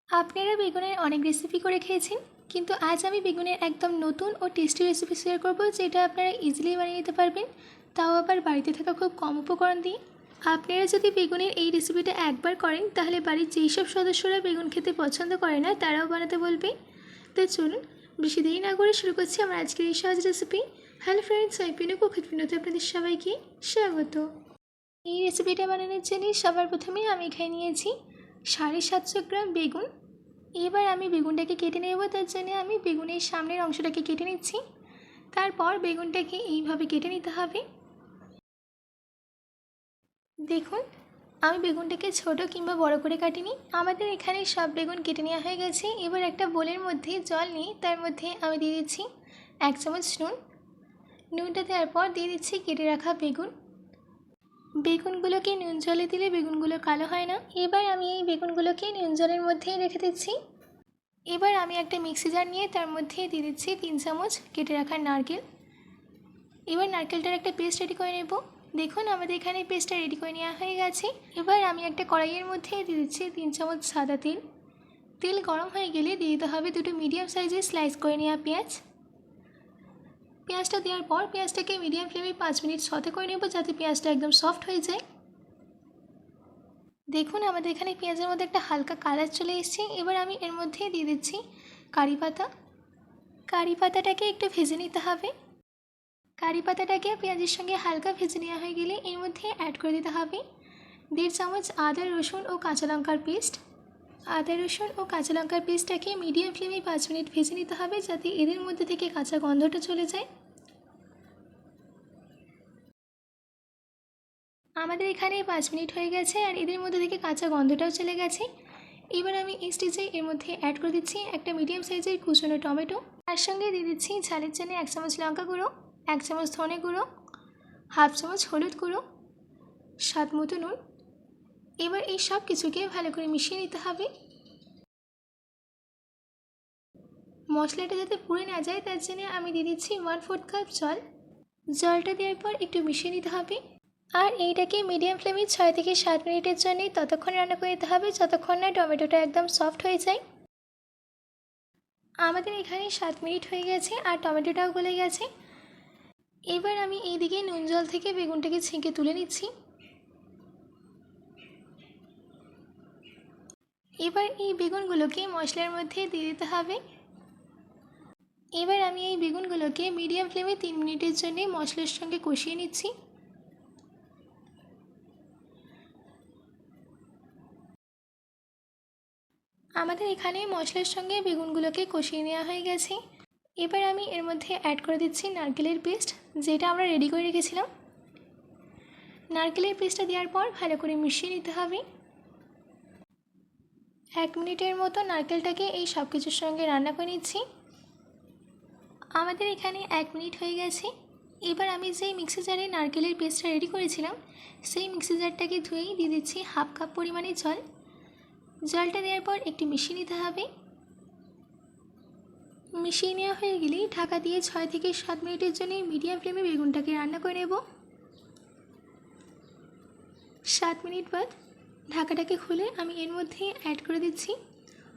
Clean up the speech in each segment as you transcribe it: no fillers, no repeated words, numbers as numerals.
আপনারা বেগুনের অনেক রেসিপি করে খেয়েছেন, কিন্তু আজ আমি বেগুনের একদম নতুন ও টেস্টি রেসিপি শেয়ার করব, যেটা আপনারা ইজিলি বানিয়ে নিতে পারবেন, তাও আবার বাড়িতে থাকা খুব কম উপকরণ দিয়ে। আপনারা যদি বেগুনের এই রেসিপিটা একবার করেন, তাহলে বাড়ির যেই সব সদস্যরা বেগুন খেতে পছন্দ করে না তারাও বানাতে বলবে। তো চলুন বেশি দেরি না করে শুরু করছি আমার আজকের এই সহজ রেসিপি। হ্যালো ফ্রেন্ডস, আমি পিনু কুকিং পিনুতে আপনাদের সবাইকে স্বাগত। এই রেসিপিটা বানানোর জন্য সবার প্রথমে আমি এখানে নিয়েছি 750 গ্রাম বেগুন। এবার আমি বেগুনটাকে কেটে নেব, তার জন্য আমি বেগুনের সামনের অংশটাকে কেটে নিচ্ছি। তারপর বেগুনটাকে এইভাবে কেটে নিতে হবে। দেখুন, আমি বেগুনটাকে ছোট কিংবা বড় করে কাটিনি, আমাদের এখানে সব বেগুন কেটে নেওয়া হয়ে গেছে। এবার একটা বোলের মধ্যে জল নিয়ে তার মধ্যে আমি দিয়ে দিচ্ছি 1 চামচ নুন। নুনটা দেওয়ার পর দিয়ে দিচ্ছি কেটে রাখা বেগুন। বেগুনগুলোকে নুন জলে দিলে বেগুনগুলো কালো হয় না। এবার আমি এই বেগুনগুলোকে নুন জলের মধ্যেই রেখে দিচ্ছি। এবার আমি একটা মিক্সি জার নিয়ে তার মধ্যে দিয়ে দিচ্ছি 3 চামচ কেটে রাখা নারকেল। এবার নারকেলটার একটা পেস্ট রেডি করে নেব। দেখুন, আমাদের এখানে পেস্টটা রেডি করে নেওয়া হয়ে গেছে। এবার আমি একটা কড়াইয়ের মধ্যে দিয়ে দিচ্ছি 3 চামচ সাদা তেল। তেল গরম হয়ে গেলে দিয়ে দিতে হবে দুটো মিডিয়াম সাইজের স্লাইস করে নেওয়া পেঁয়াজ। পেঁয়াজটা দেওয়ার পর পেঁয়াজটাকে মিডিয়াম ফ্লেমে 5 মিনিট সতে করে নেব, যাতে পেঁয়াজটা একদম সফট হয়ে যায়। দেখুন, আমাদের এখানে পেঁয়াজের মধ্যে একটা হালকা কালার চলে এসেছে। এবার আমি এর মধ্যে দিয়ে দিচ্ছি কারি পাতা। কারি পাতাটাকে একটু ভেজে নিতে হবে। কারি পাতাটাকে পেঁয়াজের সঙ্গে হালকা ভেজে নেওয়া হয়ে গেলে এর মধ্যে অ্যাড করে দিতে হবে 1.5 চামচ আদা রসুন ও কাঁচা লঙ্কার পেস্ট। আদা রসুন ও কাঁচা লঙ্কার পেস্টটাকে মিডিয়াম ফ্লেমে 5 মিনিট ভেজে নিতে হবে, যাতে এদের মধ্যে থেকে কাঁচা গন্ধটা চলে যায়। আমাদের এখানে 5 মিনিট হয়ে গেছে আর এদের মধ্যে থেকে কাঁচা গন্ধটাও চলে গেছে। এবার আমি এই স্টেজে এর মধ্যে অ্যাড করে দিচ্ছি একটা মিডিয়াম সাইজের কুচনো টমেটো। তার সঙ্গে দিয়ে দিচ্ছি ঝালের জন্য 1 চামচ লঙ্কা গুঁড়ো, 1 চামচ ধনে গুঁড়ো, হাফ চামচ হলুদ গুঁড়ো, স্বাদ মতো নুন। এবার এই সব কিছুকে ভালো করে মিশিয়ে নিতে হবে। মশলাটা যাতে পুড়ে না যায় তার জন্য আমি দিয়ে দিচ্ছি 1/4 কাপ জল। জলটা দেওয়ার পর একটু মিশিয়ে নিতে হবে। আর এইটাকে মিডিয়াম ফ্লেমে 6 থেকে 7 মিনিটের জন্য ততক্ষণ রান্না করে নিতে হবে যতক্ষণ না টমেটোটা একদম সফট হয়ে যায়। আমাদের এখানে 7 মিনিট হয়ে গেছে আর টমেটোটাও গলে গেছে। এবার আমি এইদিকে নুন জল থেকে বেগুনটাকে ছেঁকে তুলে নিচ্ছি। এবার এই বেগুনগুলোকে মশলার মধ্যে দিয়ে দিতে হবে। এবার আমি এই বেগুনগুলোকে মিডিয়াম ফ্লেমে 3 মিনিটের জন্য মশলার সঙ্গে কষিয়ে নিচ্ছি। আমাদের এখানে মশলার সঙ্গে বেগুনগুলোকে কষিয়ে নেওয়া হয়ে গেছে। এবার আমি এর মধ্যে অ্যাড করে দিচ্ছি নারকেলের পেস্ট, যেটা আমরা রেডি করে রেখেছিলাম। নারকেলের পেস্টটা দেওয়ার পর ভালো করে মিশিয়ে নিতে হবে। 1 মিনিটের মতো নারকেলটাকে এই সব কিছুর সঙ্গে রান্না করে নিচ্ছি। আমাদের এখানে 1 মিনিট হয়ে গেছে। এবার আমি যেই মিক্সি জারে নারকেলের পেস্টটা রেডি করেছিলাম, সেই মিক্সি জারটাকে ধুয়েই দিয়ে দিচ্ছি হাফ কাপ পরিমাণে জল। জলটা দেওয়ার পর একটু মিশিয়ে নিতে হবে। মিশিয়ে নেওয়া হয়ে গেলেই ঢাকা দিয়ে 6 থেকে 7 মিনিটের জন্য মিডিয়াম ফ্লেমে বেগুনটাকে রান্না করে নেব। 7 মিনিট বাদ ঢাকাটাকে খুলে আমি এর মধ্যে অ্যাড করে দিচ্ছি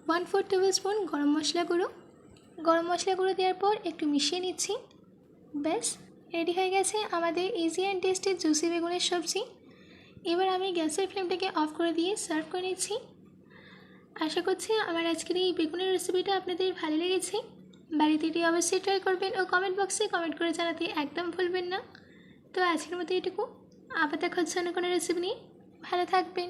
1/4 টেবিল স্পুন গরম মশলা গুঁড়ো। গরম মশলা গুঁড়ো দেওয়ার পর একটু মিশিয়ে নিচ্ছি। ব্যাস, রেডি হয়ে গেছে আমাদের ইজি অ্যান্ড টেস্টি জুসি বেগুনের সবজি। এবার আমি গ্যাসের ফ্লেমটাকে অফ করে দিয়ে সার্ভ করে নিচ্ছি। আশা করছি আমার আজকের এই বেগুনের রেসিপিটা আপনাদের ভালো লেগেছে। বাড়িতে এটি অবশ্যই ট্রাই করবেন ও কমেন্ট বক্সে কমেন্ট করে জানাতে একদম ভুলবেন না। তো আজকের মতো এটুকু, আবার দেখা হচ্ছে অন্য কোনো রেসিপি নিয়ে। ভালো থাকবেন।